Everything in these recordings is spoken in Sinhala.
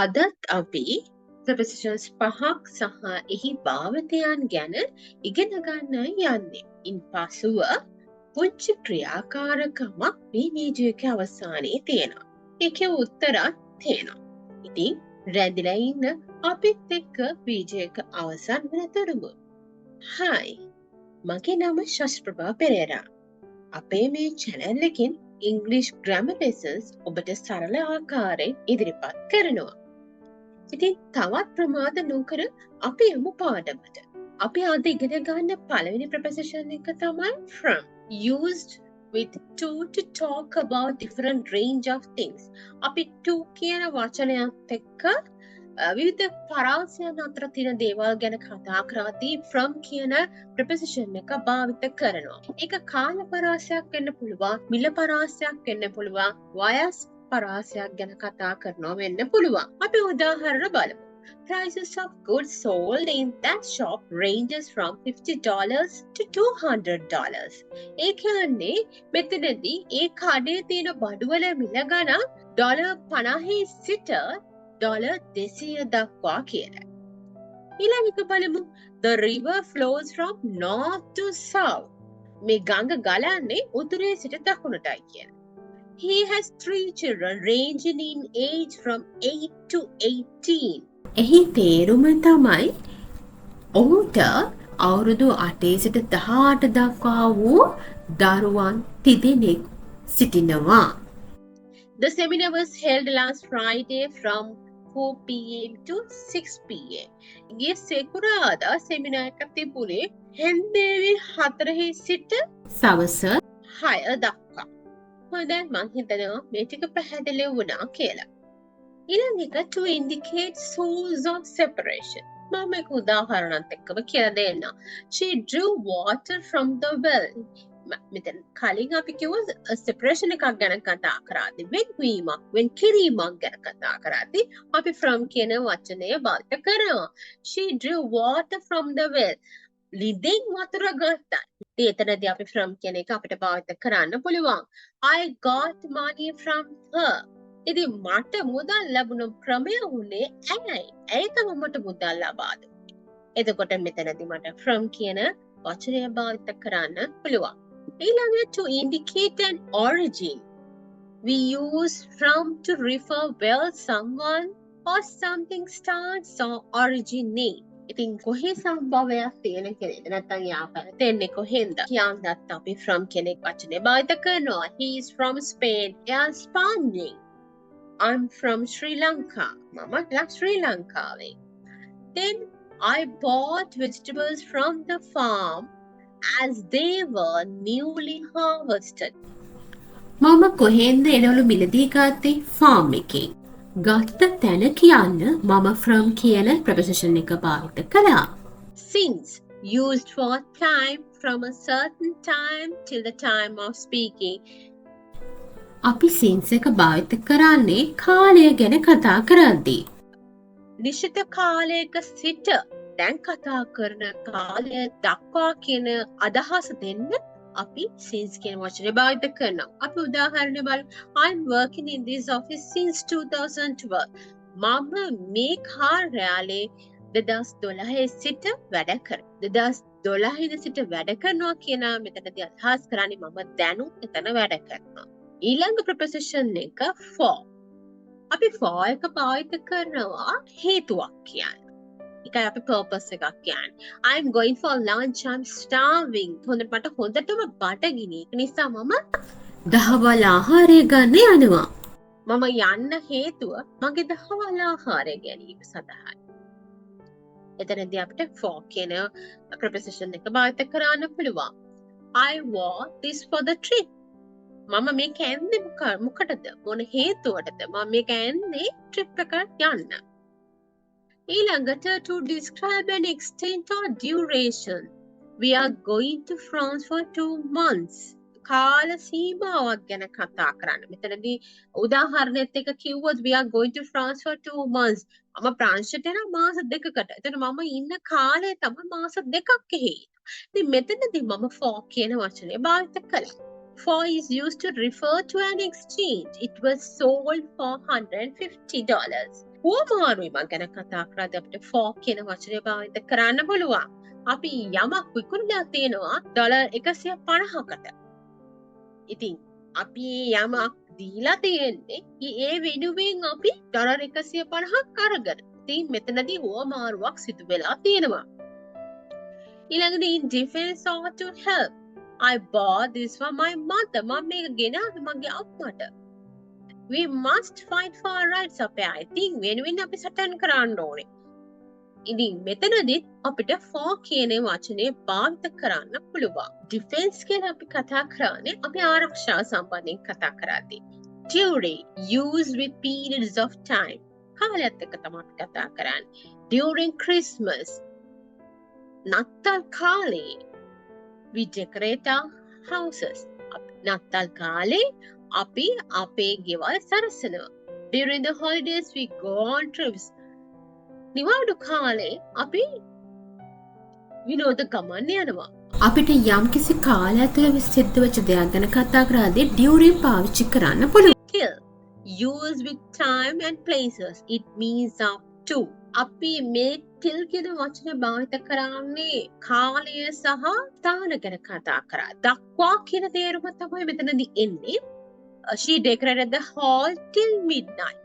අදත් අපි prepositions පහක් සහ එහි භාවිතයන් ගැන ඉගෙන ගන්න යන්නේ. ඉන් පසුව පුංචි ක්‍රියාකාරකමක් මේ වීඩියෝ එකේ අවසානයේ තියෙනවා. ඒකේ උත්තරත් තියෙනවා. ඉතින් රැඳිලා ඉන්න අපිත් එක්ක වීඩියෝ එක අවසන් වෙනතුරුම. Hi, මගේ නම ශෂ්ප්‍රභා පෙරේරා. අපේ මේ channel එකෙන් English grammar lessons ඔබට සරල ආකාරයෙන් ඉදිරිපත් කරනවා. ඉතින් තවත් ප්‍රමාද නොකර අපි යමු පාඩමට. අපි අද ඉගෙන ගන්න පළවෙනි preposition එක තමයි from. Used with to talk about different range of things. අපි to කියන වචනයත් එක්ක විවිධ පරාසයන් අතර තියෙන දේවල් ගැන කතා කරද්දී from කියන preposition එක භාවිත කරනවා. ඒක කාල පරාසයක් වෙන්න පුළුවන්, මිල පරාසයක් වෙන්න පුළුවන්, වයස් පරාසයක් ගැන කතා කරනවා වෙන්න පුළුවන්. අපි උදාහරණ බලමු. Prices of goods sold in that shop ranges from $50 to $200. ඒ කියන්නේ මෙතනදී ඒ කඩේ තියෙන බඩුවල මිල ගණන් $50 සිට $200 දක්වා කියලා. ඊළඟට බලමු. The river flows from north to south. මේ ගඟ ගලන්නේ උතුරේ සිට දකුණටයි කියලා. He has 3 children ranging in age from 8 to 18. එහි තේරුම තමයි ඔහුට අවුරුදු 8 සිට 18 දක්වා වූ දරුවන් තිදෙනෙක් සිටිනවා. The seminar was held last Friday from 4 p.m. to 6 p.m. ගිය සෙකුරාදා සෙමිනාර් එකක් තිබුණේ හෙන්දේවි 4 සිට සවස 6 දක්වා. හොඳයි මං හිතනවා මේ ටික පැහැදිලි වුණා කියලා. ඊළඟට to indicate source of separation. මම එක උදාහරණයක් එක්කම කියලා දෙන්න. She drew water from the well. මෙතන කලින් අපි කිව්වා separation එකක් ගැන කතා කරාදී වෙන් කිරීමක් ගැන කතා කරාදී අපි from කියන වචනය භාවිත කරනවා. She drew water from the well. ලිඳෙන් වතුර ගත්තා. එතනදී අපි from කියන එක අපිට භාවිත කරන්න පුළුවන්. I got money from her. ඉතින් මට මුදල් ලැබුණ ක්‍රමය උනේ ඇයි? ඇයි තමයි මට මුදල් ලබා දුන්නේ? එතකොට මෙතනදී මට from කියන වචනය භාවිත කරන්න පුළුවන්. ඊළඟට to indicate an origin. We use from to refer where someone or something starts or originate. ඉතින් කොහේ සම්භවයක් තියෙන කෙනෙක්ද නැත්නම් යාපන තෙන්නේ කොහෙන්ද කියන්නත් අපි from කියන වචනේ භාවිත කරනවා. He is from Spain. එයා ස්පාඤ්ඤයෙන්. I'm from Sri Lanka. මම ශ්‍රී ලංකාවේ. Then I bought vegetables from the farm as they were newly harvested. මම කොහෙන්ද එළවලු මිලදී ගත්තේ? farm එකෙන්. ගත්ත තැන කියන්න මම from කියන preposition එක භාවිත කළා. Since used for time from a certain time till the time of speaking. අපි since එක භාවිත කරන්නේ කාලය ගැන කතා කරද්දී. නිශ්චිත කාලයක සිට දැන් කතා කරන කාලය දක්වා කියන අදහස දෙන්න අපි since කියන වචනේ භාවිත කරනවා. අපි උදාහරණ බලමු. I'm working in this office since 2012. මම මේ කාර්යාලයේ 2012 සිට වැඩ කරනවා. 2012 ඉඳන් සිට වැඩ කරනවා කියන මෙතනදී අදහස් කරන්නේ මම දැනුත් එතන වැඩ කරනවා. ඊළඟ preposition එක for. අපි for එක භාවිත කරනවා හේතුවක් කියන්නේ. ඒකයි අපි purpose එකක් කියන්නේ. I'm going for lunch. I'm starving. මට හොඳටම බඩගිනි. ඒක නිසා මම දහවල් ආහාරය ගන්න යනවා. මම යන්න හේතුව මගේ දහවල් ආහාරය ගැනීම සඳහායි. එතනදී අපිට for කියන preposition එක භාවිත කරන්න පුළුවන්. I wore this for the trip. මම මේක ඇන්නේ මොකටද? මොන හේතුවටද? මම මේක ඇන්නේ trip එකට යන්න. ඊළඟට to describe an extent or duration. We are going to France for 2 months. කාල සීමාවක් ගැන කතා කරන්න. මෙතනදී උදාහරණයක් එක කිව්වොත් we are going to France for 2 months. මම ප්‍රංශයට යන මාස 2කට. එතන මම ඉන්න කාලය තමයි මාස 2ක් එහෙ. ඉතින් මෙතනදී මම for කියන වචනේ භාවිත කළා. For is used to refer to an exchange. It was sold for $150. හුවමාරුයි මං ගැන කතා කරද්දී අපිට for කියන වචනය භාවිත කරන්න පුළුවන්. අපි යමක් විකුණලා තියෙනවා $150කට. ඉතින් අපි යමක් දීලා තියෙන්නේ ඒ වෙනුවෙන් අපි $150ක් අරගෙන. ඉතින් මෙතනදී හුවමාරුවක් සිදු වෙලා තියෙනවා. ඊළඟට in defense or to help. I bought this for my mother. මම මේක ගෙනාවේ මගේ අම්මට. We must fight for our rights අපේ අයිතීන් වෙනුවෙන් අපි සටන් කරන්න ඕනේ. ඉතින් මෙතනදී අපිට for කියන වචනේ භාවිත කරන්න පුළුවන්. defense කියලා අපි කතා කරන්නේ අපි ආරක්ෂාව සම්බන්ධයෙන් කතා කරද්දී. during used with periods of time. කාලයත් එක්ක තමයි අපි කතා කරන්නේ. during Christmas. නත්තල් කාලේ we decorate our houses. නත්තල් කාලේ අපි අපේ ගෙවල් සරසනවා. During the holidays we go on trips. නිවාඩු කාලේ අපි විනෝද ගමන් යනවා. අපිට යම්කිසි කාලයක් තුළ සිද්ධ වෙච්ච දෙයක් ගැන කතා කරද්දී during පාවිච්චි කරන්න පුළුවන්. Till used with time and places. It means up to. අපි මේ till කියන වචනේ භාවිත කරන්නේ කාලය සහ ස්ථාන ගැන කතා කරා. දක්වා කියන තේරුම තමයි මෙතනදී එන්නේ. She decorated the hall till midnight.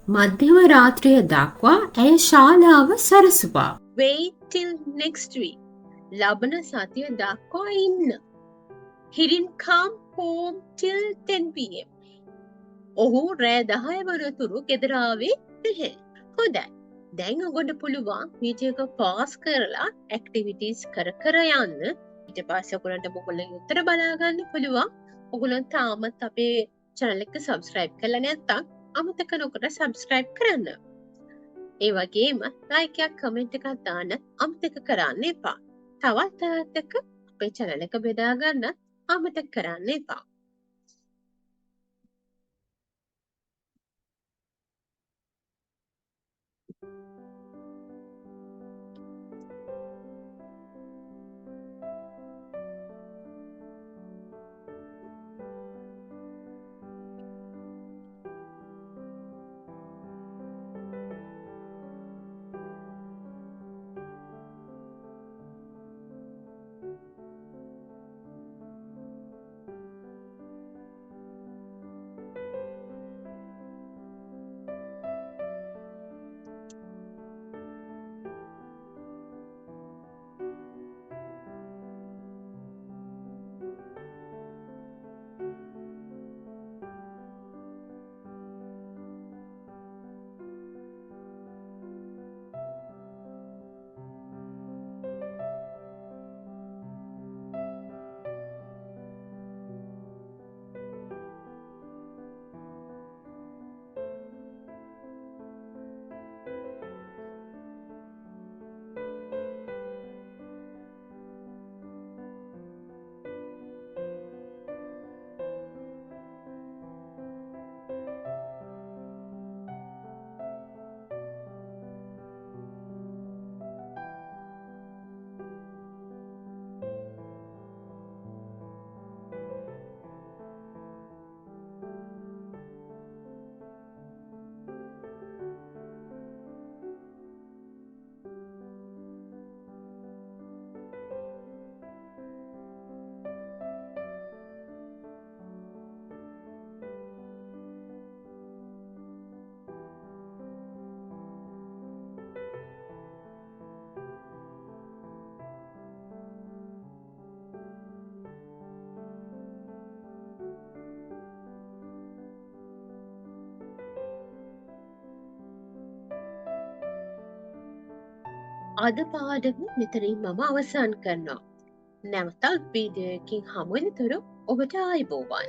මධ්‍යම රාත්‍රිය දක්වා ඇය ශාලාව සරසුවා. Wait till next week. ලබන සතිය දක්වා ඉන්න. He didn't come home till 10 p.m. ඔහු රෑ 10 වනතුරු ගෙදර ආවේ නැහැ. හොඳයි. දැන් ඔයගොල්ලන්ට පුළුවන් වීඩියෝ එක පෝස් කරලා ඇක්ටිවිටීස් කර කර යන්න. ඊට පස්සේ ඔයගොල්ලන්ට මොකලෙන් උත්තර බලා ගන්න පුළුවන්. ඔයගොල්ලන් තාමත් අපේ channel එක subscribe කරලා නැත්නම් අමතක නොකර subscribe කරන්න. ඒ වගේම like එකක් comment එකක් දාන්න අමතක කරන්න එපා. තවත් අයත් එක්ක අපේ channel එක බෙදා ගන්න අමතක කරන්න එපා. අද පාඩම මෙතනින් මම අවසන් කරනවා. නැවතත් වීඩියෝ එකකින් හමු වෙනතුරු ඔබට ආයුබෝවන්.